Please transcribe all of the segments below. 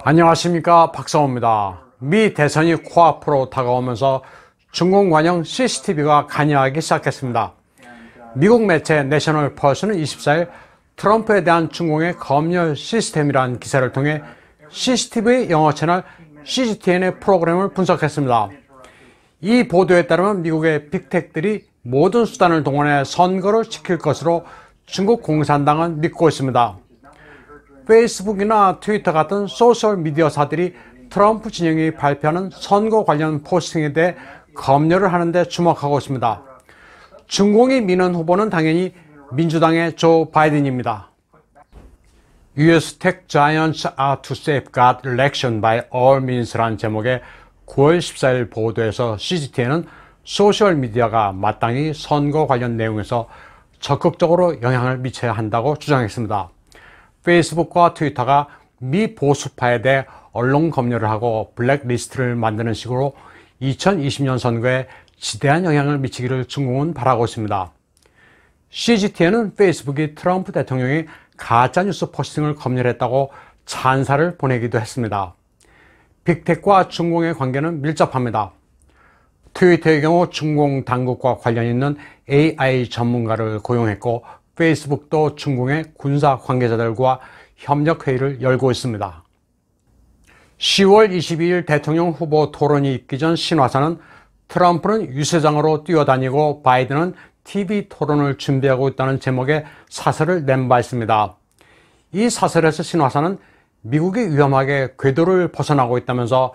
안녕하십니까, 박성호입니다. 미 대선이 코앞으로 다가오면서 중공 관영 CCTV가 관여하기 시작했습니다. 미국 매체 내셔널 퍼스는 24일 트럼프에 대한 중공의 검열 시스템이라는 기사를 통해 CCTV 영어 채널 CGTN의 프로그램을 분석했습니다. 이 보도에 따르면 미국의 빅텍들이 모든 수단을 동원해 선거를 지킬 것으로 중국 공산당은 믿고 있습니다. 페이스북이나 트위터 같은 소셜미디어사들이 트럼프 진영이 발표하는 선거 관련 포스팅에 대해 검열을 하는 데 주목하고 있습니다. 중공이 미는 후보는 당연히 민주당의 조 바이든입니다. US Tech Giants are to safeguard election by all means라는 제목의 9월 14일 보도에서 CGTN은 소셜미디어가 마땅히 선거 관련 내용에서 적극적으로 영향을 미쳐야 한다고 주장했습니다. 페이스북과 트위터가 미 보수파에 대해 언론 검열을 하고 블랙리스트를 만드는 식으로 2020년 선거에 지대한 영향을 미치기를 중공은 바라고 있습니다. CGTN은 페이스북이 트럼프 대통령이 가짜뉴스 포스팅을 검열했다고 찬사를 보내기도 했습니다. 빅텍과 중공의 관계는 밀접합니다. 트위터의 경우 중공 당국과 관련 있는 AI 전문가를 고용했고 페이스북도 중공의 군사 관계자들과 협력회의를 열고 있습니다. 10월 22일 대통령 후보 토론이 있기 전 신화사는 트럼프는 유세장으로 뛰어다니고 바이든은 TV 토론을 준비하고 있다는 제목의 사설을 낸 바 있습니다. 이 사설에서 신화사는 미국이 위험하게 궤도를 벗어나고 있다면서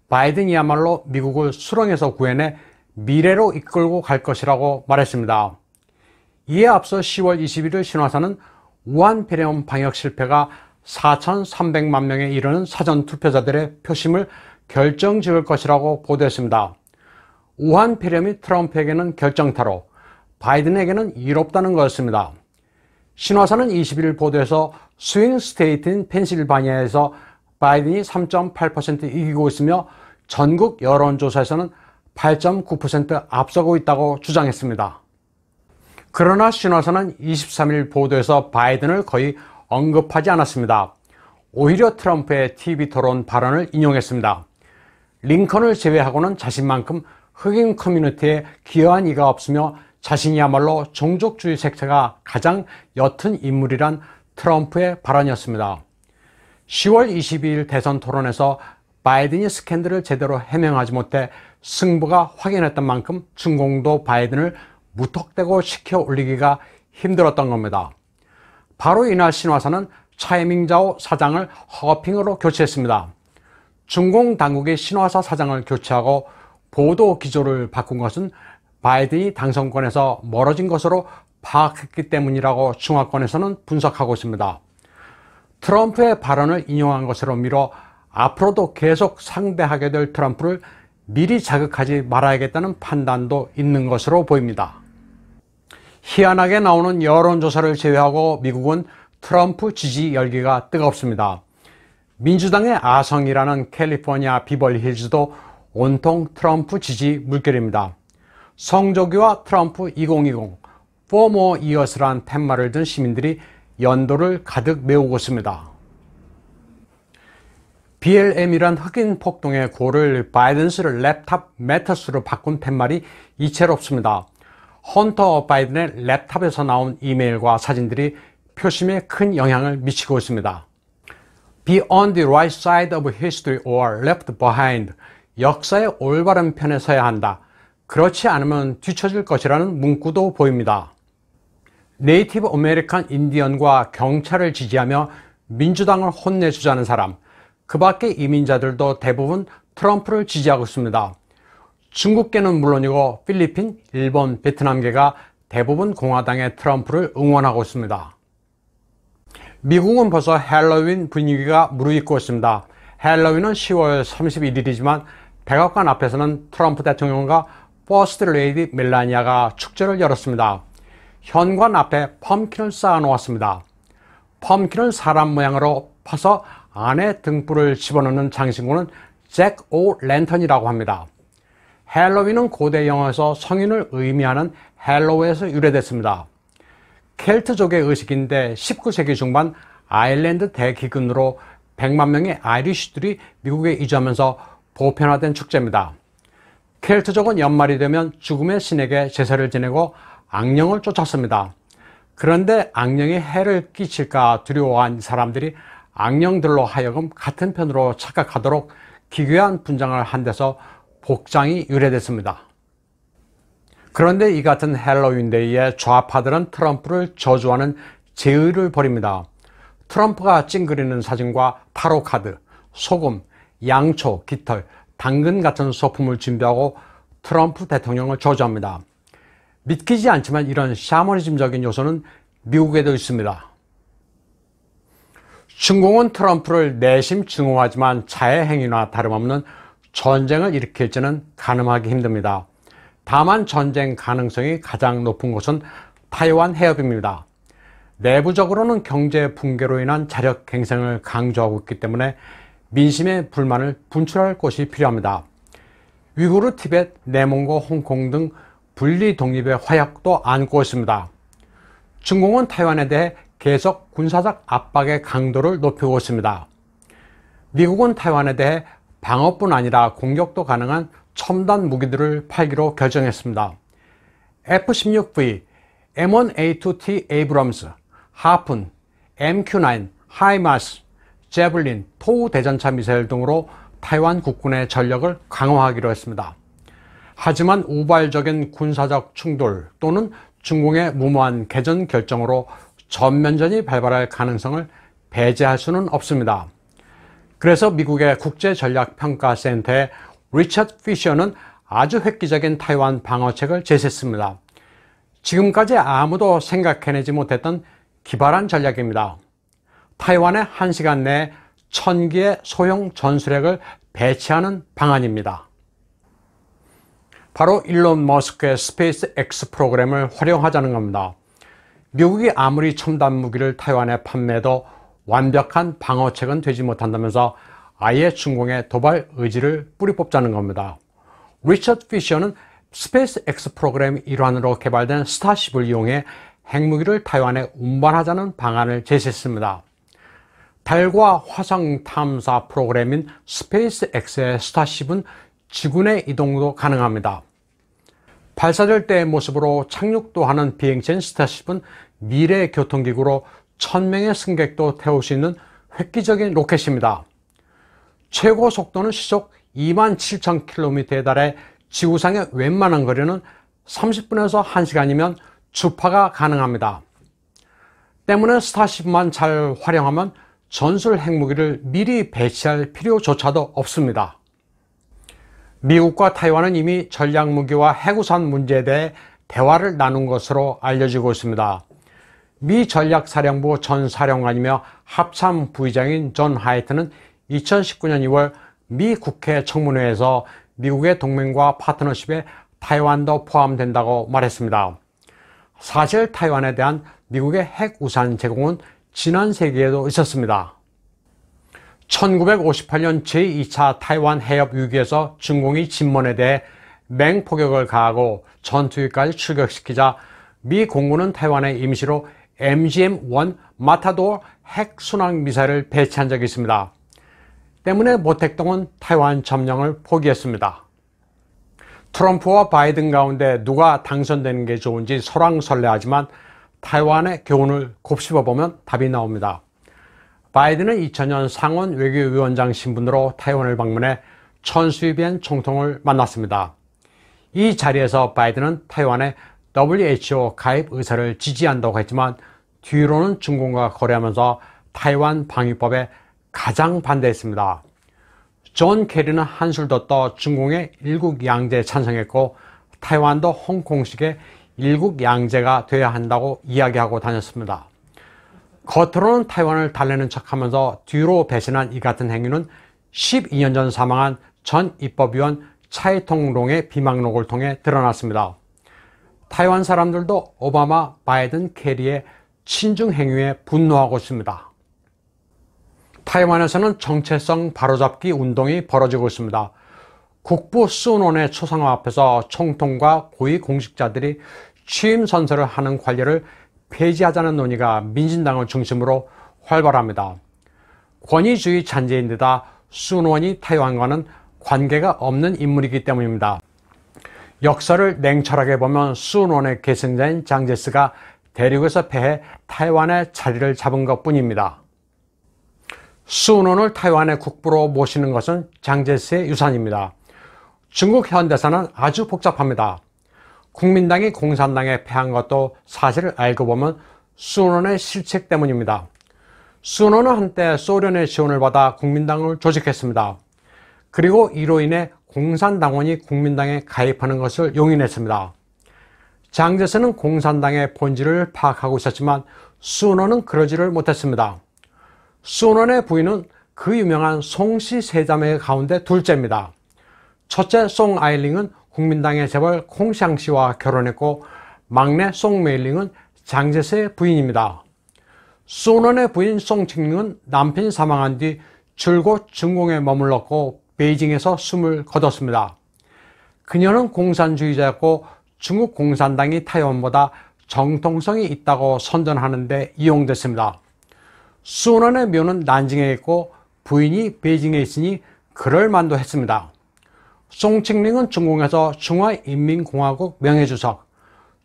바이든이야말로 미국을 수렁에서 구해내 미래로 이끌고 갈 것이라고 말했습니다. 이에 앞서 10월 21일 신화사는 우한 폐렴 방역 실패가 4,300만 명에 이르는 사전 투표자들의 표심을 결정지을 것이라고 보도했습니다. 우한 폐렴이 트럼프에게는 결정타로, 바이든에게는 이롭다는 것이었습니다. 신화사는 21일 보도에서 스윙 스테이트인 펜실바니아에서 바이든이 3.8% 이기고 있으며 전국 여론조사에서는 8.9% 앞서고 있다고 주장했습니다. 그러나 신화사는 23일 보도에서 바이든을 거의 언급하지 않았습니다. 오히려 트럼프의 TV 토론 발언을 인용했습니다. 링컨을 제외하고는 자신만큼 흑인 커뮤니티에 기여한 이가 없으며 자신이야말로 종족주의 색채가 가장 옅은 인물이란 트럼프의 발언이었습니다. 10월 22일 대선 토론에서 바이든이 스캔들을 제대로 해명하지 못해 승부가 확연했던 만큼 중공도 바이든을 무턱대고 시켜 올리기가 힘들었던 겁니다. 바로 이날 신화사는 차이밍자오 사장을 허핑으로 교체했습니다. 중공 당국이 신화사 사장을 교체하고 보도 기조를 바꾼 것은 바이든이 당선권에서 멀어진 것으로 파악했기 때문이라고 중화권에서는 분석하고 있습니다. 트럼프의 발언을 인용한 것으로 미뤄 앞으로도 계속 상대하게 될 트럼프를 미리 자극하지 말아야겠다는 판단도 있는 것으로 보입니다. 희한하게 나오는 여론조사를 제외하고 미국은 트럼프 지지 열기가 뜨겁습니다. 민주당의 아성이라는 캘리포니아 비벌리 힐즈도 온통 트럼프 지지 물결입니다. 성조기와 트럼프 2020, Four More Years란 팻말을 든 시민들이 연도를 가득 메우고 있습니다. BLM이란 흑인 폭동의 고를 바이든스를 랩탑 매터스로 바꾼 팻말이 이채롭습니다. 헌터 바이든의 랩탑에서 나온 이메일과 사진들이 표심에 큰 영향을 미치고 있습니다. Be on the right side of history or left behind. 역사의 올바른 편에 서야 한다. 그렇지 않으면 뒤처질 것이라는 문구도 보입니다. 네이티브 아메리칸 인디언과 경찰을 지지하며 민주당을 혼내주자는 사람, 그 밖의 이민자들도 대부분 트럼프를 지지하고 있습니다. 중국계는 물론이고 필리핀, 일본, 베트남계가 대부분 공화당의 트럼프를 응원하고 있습니다. 미국은 벌써 헬로윈 분위기가 무르익고 있습니다. 헬로윈은 10월 31일이지만 백악관 앞에서는 트럼프 대통령과 퍼스트 레이디 멜라니아가 축제를 열었습니다. 현관 앞에 펌킨을 쌓아놓았습니다. 펌킨은 사람 모양으로 퍼서 안에 등불을 집어넣는 장신구는 잭 오 랜턴이라고 합니다. 헬로윈은 고대 영어에서 성인을 의미하는 헬로우에서 유래됐습니다. 켈트족의 의식인데 19세기 중반 아일랜드 대기근으로 100만 명의 아이리쉬들이 미국에 이주하면서 보편화된 축제입니다. 켈트족은 연말이 되면 죽음의 신에게 제사를 지내고 악령을 쫓았습니다. 그런데 악령이 해를 끼칠까 두려워한 사람들이 악령들로 하여금 같은 편으로 착각하도록 기괴한 분장을 한 데서 복장이 유래됐습니다. 그런데 이 같은 헬로윈데이에 좌파들은 트럼프를 저주하는 제의를 벌입니다. 트럼프가 찡그리는 사진과 타로카드, 소금, 양초, 깃털, 당근 같은 소품을 준비하고 트럼프 대통령을 저주합니다. 믿기지 않지만 이런 샤머니즘적인 요소는 미국에도 있습니다. 중공은 트럼프를 내심 증오하지만 자해 행위나 다름없는 전쟁을 일으킬지는 가늠하기 힘듭니다. 다만 전쟁 가능성이 가장 높은 곳은 타이완 해협입니다. 내부적으로는 경제 붕괴로 인한 자력 갱생을 강조하고 있기 때문에 민심의 불만을 분출할 곳이 필요합니다. 위구르, 티벳, 내몽고, 홍콩 등 분리 독립의 화약도 안고 있습니다. 중공은 타이완에 대해 계속 군사적 압박의 강도를 높이고 있습니다. 미국은 타이완에 대해 방어뿐 아니라 공격도 가능한 첨단 무기들을 팔기로 결정했습니다. F-16V, M1A2T 에이브럼스, 하푼, MQ-9, 하이마스, 제블린, 토우 대전차 미사일 등으로 타이완 국군의 전력을 강화하기로 했습니다. 하지만 우발적인 군사적 충돌 또는 중공의 무모한 개전 결정으로 전면전이 발발할 가능성을 배제할 수는 없습니다. 그래서 미국의 국제전략평가센터의 리처드 피셔는 아주 획기적인 타이완 방어책을 제시했습니다. 지금까지 아무도 생각해내지 못했던 기발한 전략입니다. 타이완에 1시간 내에 1000기의 소형 전술핵을 배치하는 방안입니다. 바로 일론 머스크의 스페이스 X 프로그램을 활용하자는 겁니다. 미국이 아무리 첨단 무기를 타이완에 판매해도 완벽한 방어책은 되지 못한다면서 아예 중공의 도발 의지를 뿌리 뽑자는 겁니다. 리처드 피셔는 스페이스 X 프로그램 일환으로 개발된 스타쉽을 이용해 핵무기를 타이완에 운반하자는 방안을 제시했습니다. 달과 화성 탐사 프로그램인 스페이스 X의 스타쉽은 지구 내 이동도 가능합니다. 발사될 때의 모습으로 착륙도 하는 비행체인 스타쉽은 미래 교통기구로 1000명의 승객도 태울 수 있는 획기적인 로켓입니다. 최고 속도는 시속 27,000km에 달해 지구상의 웬만한 거리는 30분에서 1시간이면 주파가 가능합니다. 때문에 스타쉽만 잘 활용하면 전술 핵무기를 미리 배치할 필요조차도 없습니다. 미국과 타이완은 이미 전략무기와 핵우산 문제에 대해 대화를 나눈 것으로 알려지고 있습니다. 미 전략사령부 전 사령관이며 합참 부의장인 존 하이트는 2019년 2월 미 국회 청문회에서 미국의 동맹과 파트너십에 타이완도 포함된다고 말했습니다. 사실 타이완에 대한 미국의 핵우산 제공은 지난 세기에도 있었습니다. 1958년 제2차 타이완 해협 위기에서 중공이 진먼에 대해 맹폭격을 가하고 전투기까지 출격시키자 미 공군은 타이완에 임시로 MGM-1 마타도어 핵 순항 미사일을 배치한 적이 있습니다. 때문에 모택동은 타이완 점령을 포기했습니다. 트럼프와 바이든 가운데 누가 당선되는 게 좋은지 설왕설래하지만 타이완의 교훈을 곱씹어보면 답이 나옵니다. 바이든은 2000년 상원 외교위원장 신분으로 타이완을 방문해 천수이비엔 총통을 만났습니다. 이 자리에서 바이든은 타이완의 WHO 가입 의사를 지지한다고 했지만 뒤로는 중공과 거래하면서 타이완 방위법에 가장 반대했습니다. 존 케리는 한술 더 떠 중공의 일국 양제에 찬성했고 타이완도 홍콩식의 일국 양제가 돼야 한다고 이야기하고 다녔습니다. 겉으로는 타이완을 달래는 척하면서 뒤로 배신한 이 같은 행위는 12년 전 사망한 전 입법위원 차이통롱의 비망록을 통해 드러났습니다. 타이완 사람들도 오바마, 바이든, 케리의 친중 행위에 분노하고 있습니다. 타이완에서는 정체성 바로잡기 운동이 벌어지고 있습니다. 국부 순원의 초상화 앞에서 총통과 고위공직자들이 취임 선서를 하는 관례를 폐지하자는 논의가 민진당을 중심으로 활발합니다. 권위주의 잔재인데다 순원이 타이완과는 관계가 없는 인물이기 때문입니다. 역사를 냉철하게 보면 순원의 계승자인 장제스가 대륙에서 패해 타이완의 자리를 잡은 것뿐입니다. 순원을 타이완의 국부로 모시는 것은 장제스의 유산입니다. 중국 현대사는 아주 복잡합니다. 국민당이 공산당에 패한 것도 사실을 알고 보면 순원의 실책 때문입니다. 순원은 한때 소련의 지원을 받아 국민당을 조직했습니다. 그리고 이로 인해 공산당원이 국민당에 가입하는 것을 용인했습니다. 장제스는 공산당의 본질을 파악하고 있었지만 순원은 그러지를 못했습니다. 순원의 부인은 그 유명한 송씨 세자매 가운데 둘째입니다. 첫째 송아일링은 국민당의 재벌 콩샹씨와 결혼했고 막내 송메일링은 장제스의 부인입니다. 순원의 부인 송칭링은 남편이 사망한 뒤 줄곧 중공에 머물렀고 베이징에서 숨을 거뒀습니다. 그녀는 공산주의자였고 중국 공산당이 타이완보다 정통성이 있다고 선전하는 데 이용됐습니다. 순원의 묘는 난징에 있고 부인이 베이징에 있으니 그럴만도 했습니다. 송칭링은 중공에서 중화인민공화국 명예주석,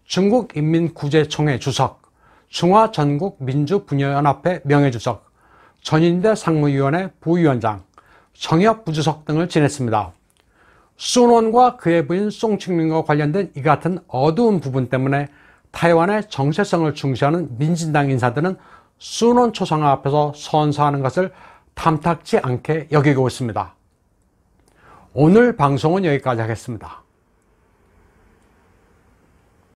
중국인민구제총회 주석, 중화전국민주분여연합회 명예주석, 전인대 상무위원회 부위원장, 정협부주석 등을 지냈습니다. 순원과 그의 부인 송칭링과 관련된 이 같은 어두운 부분 때문에 타이완의 정체성을 중시하는 민진당 인사들은 순원 초상화 앞에서 선서하는 것을 탐탁지 않게 여기고 있습니다. 오늘 방송은 여기까지 하겠습니다.